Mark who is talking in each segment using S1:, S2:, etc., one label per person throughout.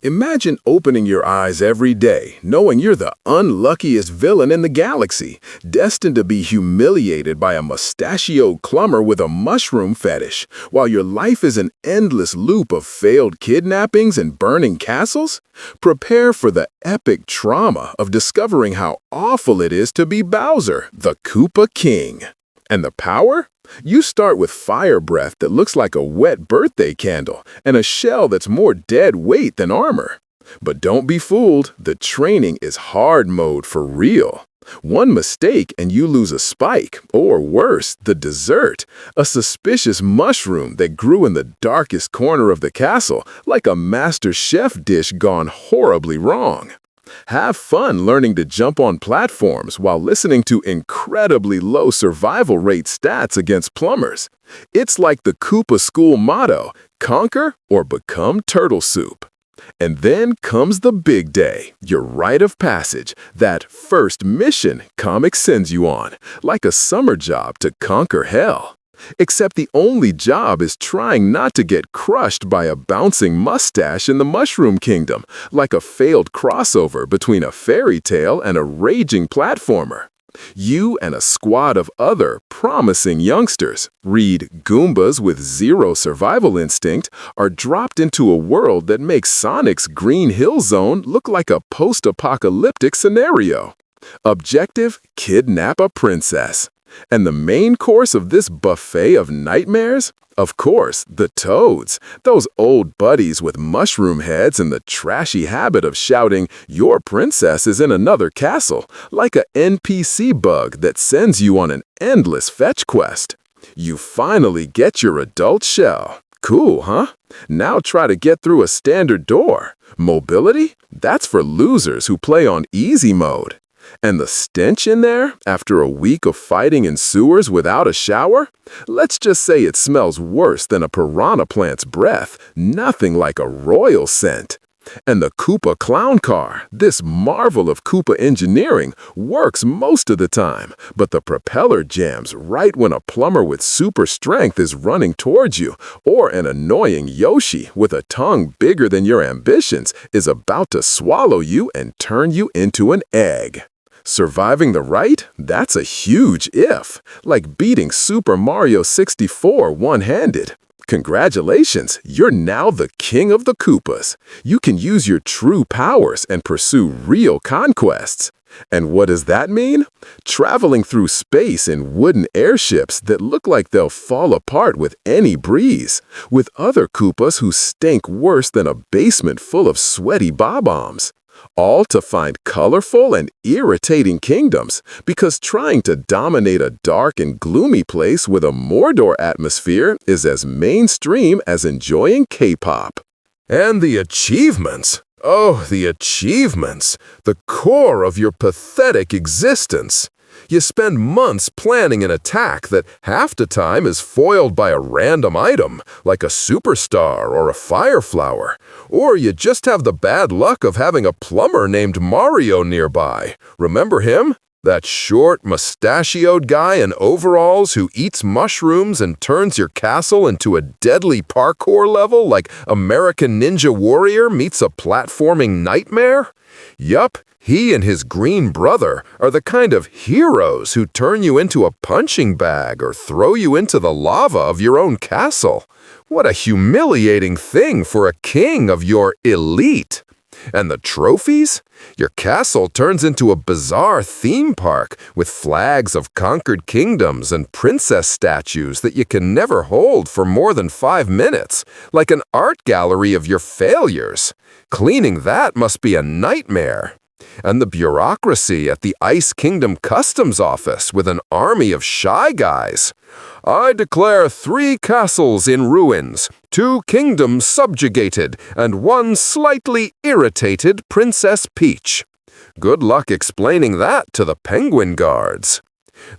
S1: Imagine opening your eyes every day, knowing you're the unluckiest villain in the galaxy, destined to be humiliated by a mustachioed plumber with a mushroom fetish, while your life is an endless loop of failed kidnappings and burning castles. Prepare for the epic trauma of discovering how awful it is to be Bowser, the Koopa King. And the power? You start with fire breath that looks like a wet birthday candle and a shell that's more dead weight than armor. But don't be fooled, the training is hard mode for real. One mistake and you lose a spike, or worse, the dessert, a suspicious mushroom that grew in the darkest corner of the castle, like a master chef dish gone horribly wrong. Have fun learning to jump on platforms while listening to incredibly low survival rate stats against plumbers. It's like the Koopa School motto, conquer or become turtle soup. And then comes the big day, your rite of passage, that first mission comic sends you on, like a summer job to conquer hell. Except the only job is trying not to get crushed by a bouncing mustache in the Mushroom Kingdom, like a failed crossover between a fairy tale and a raging platformer. You and a squad of other promising youngsters, read Goombas with zero survival instinct, are dropped into a world that makes Sonic's Green Hill Zone look like a post-apocalyptic scenario. Objective: kidnap a princess. And the main course of this buffet of nightmares? Of course, the Toads, those old buddies with mushroom heads and the trashy habit of shouting, "Your princess is in another castle," like a NPC bug that sends you on an endless fetch quest. You finally get your adult shell. Cool, huh? Now try to get through a standard door. Mobility? That's for losers who play on easy mode. And the stench in there, after a week of fighting in sewers without a shower? Let's just say it smells worse than a piranha plant's breath, nothing like a royal scent. And the Koopa Clown Car, this marvel of Koopa engineering, works most of the time, but the propeller jams right when a plumber with super strength is running towards you, or an annoying Yoshi with a tongue bigger than your ambitions is about to swallow you and turn you into an egg. Surviving the rite? That's a huge if, like beating Super Mario 64 one-handed. Congratulations, you're now the king of the Koopas. You can use your true powers and pursue real conquests. And what does that mean? Traveling through space in wooden airships that look like they'll fall apart with any breeze, with other Koopas who stink worse than a basement full of sweaty bob-ombs. All to find colorful and irritating kingdoms, because trying to dominate a dark and gloomy place with a Mordor atmosphere is as mainstream as enjoying K-pop. And the achievements! Oh, the achievements! The core of your pathetic existence! You spend months planning an attack that half the time is foiled by a random item, like a superstar or a fire flower. Or you just have the bad luck of having a plumber named Mario nearby. Remember him? That short, mustachioed guy in overalls who eats mushrooms and turns your castle into a deadly parkour level like American Ninja Warrior meets a platforming nightmare? Yup. He and his green brother are the kind of heroes who turn you into a punching bag or throw you into the lava of your own castle. What a humiliating thing for a king of your elite. And the trophies? Your castle turns into a bizarre theme park with flags of conquered kingdoms and princess statues that you can never hold for more than 5 minutes, like an art gallery of your failures. Cleaning that must be a nightmare. And the bureaucracy at the Ice Kingdom Customs Office with an army of shy guys. I declare 3 castles in ruins, 2 kingdoms subjugated, and 1 slightly irritated Princess Peach. Good luck explaining that to the Penguin Guards.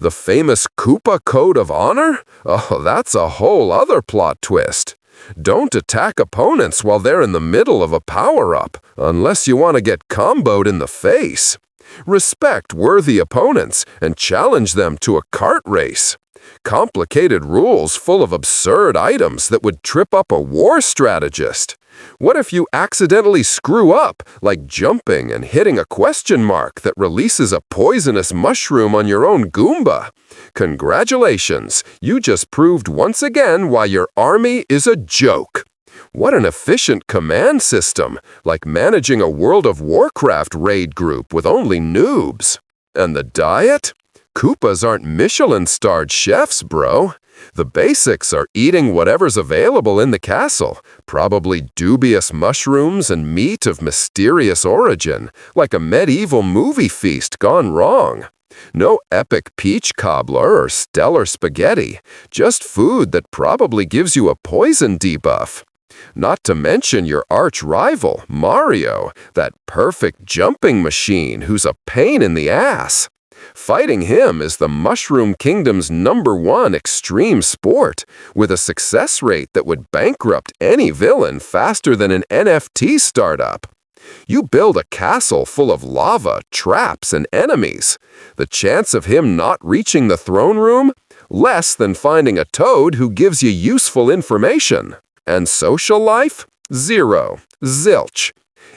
S1: The famous Koopa Code of Honor? Oh, that's a whole other plot twist. Don't attack opponents while they're in the middle of a power-up, unless you want to get comboed in the face. Respect worthy opponents and challenge them to a kart race. Complicated rules full of absurd items that would trip up a war strategist.
S2: What if you accidentally screw up, like jumping and hitting a question mark that releases a poisonous mushroom on your own Goomba? Congratulations, you just proved once again why your army is a joke. What an efficient command system, like managing a World of Warcraft raid group with only noobs. And the diet? Koopas aren't Michelin-starred chefs, bro. The basics are eating whatever's available in the castle, probably dubious mushrooms and meat of mysterious origin, like a medieval movie feast gone wrong. No epic peach cobbler or stellar spaghetti, just food that probably gives you a poison debuff. Not to mention your arch-rival, Mario, that perfect jumping machine who's a pain in the ass. Fighting him is the Mushroom Kingdom's #1 extreme sport, with a success rate that would bankrupt any villain faster than an NFT startup. You build a castle full of lava, traps, and enemies. The chance of him not reaching the throne room? Less than finding a toad who gives you useful information. And social life? Zero. Zilch.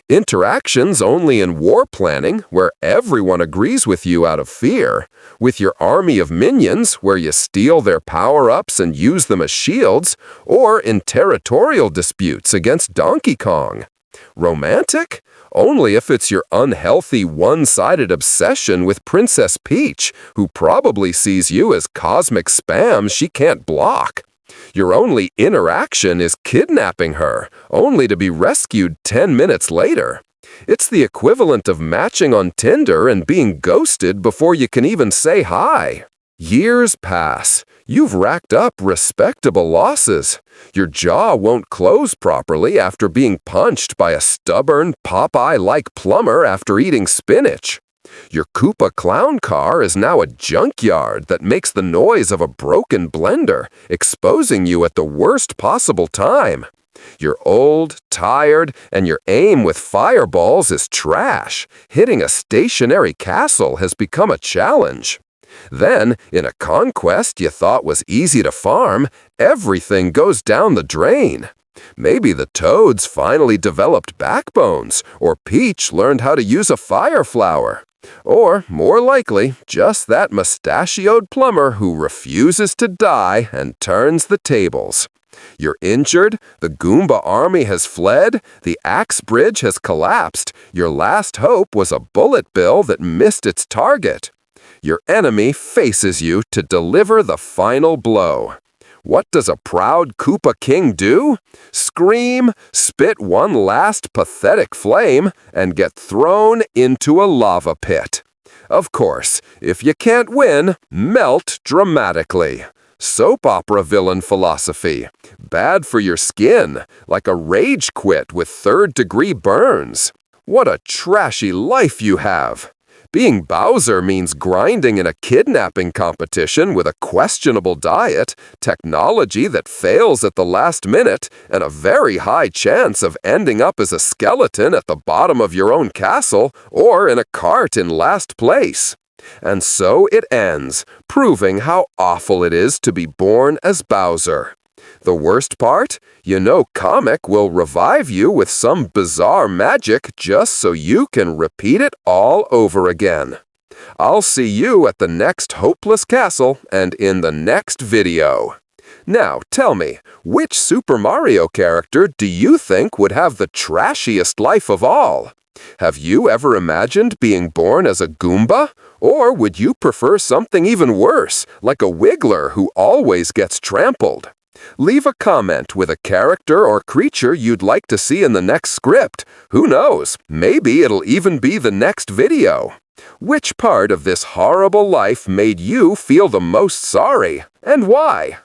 S2: Interactions only in war planning, where everyone agrees with you out of fear. With your army of minions, where you steal their power-ups and use them as shields. Or in territorial disputes against Donkey Kong. Romantic? Only if it's your unhealthy, one-sided obsession with Princess Peach, who probably sees you as cosmic spam she can't block. Your only interaction is kidnapping her, only to be rescued 10 minutes later. It's the equivalent of matching on Tinder and being ghosted before you can even say hi. Years pass. You've racked up respectable losses. Your jaw won't close properly after being punched by a stubborn, Popeye-like plumber after eating spinach. Your Koopa clown car is now a junkyard that makes the noise of a broken blender, exposing you at the worst possible time. You're old, tired, and your aim with fireballs is trash. Hitting a stationary castle has become a challenge. Then, in a conquest you thought was easy to farm, everything goes down the drain. Maybe the toads finally developed backbones, or Peach learned how to use a fire flower. Or, more likely, just that mustachioed plumber who refuses to die and turns the tables. You're injured, the Goomba army has fled, the axe bridge has collapsed, your last hope was a bullet bill that missed its target. Your enemy faces you to deliver the final blow. What does a proud Koopa King do? Scream, spit one last pathetic flame, and get thrown into a lava pit. Of course, if you can't win, melt dramatically. Soap opera villain philosophy. Bad for your skin, like a rage quit with third-degree burns. What a trashy life you have. Being Bowser means grinding in a kidnapping competition with a questionable diet, technology that fails at the last minute, and a very high chance of ending up as a skeleton at the bottom of your own castle or in a cart in last place. And so it ends, proving how awful it is to be born as Bowser. The worst part? You know Comic will revive you with some bizarre magic just so you can repeat it all over again. I'll see you at the next Hopeless Castle and in the next video. Now, tell me, which Super Mario character do you think would have the trashiest life of all? Have you ever imagined being born as a Goomba? Or would you prefer something even worse, like a Wiggler who always gets trampled? Leave a comment with a character or creature you'd like to see in the next script. Who knows, maybe it'll even be the next video. Which part of this horrible life made you feel the most sorry, and why?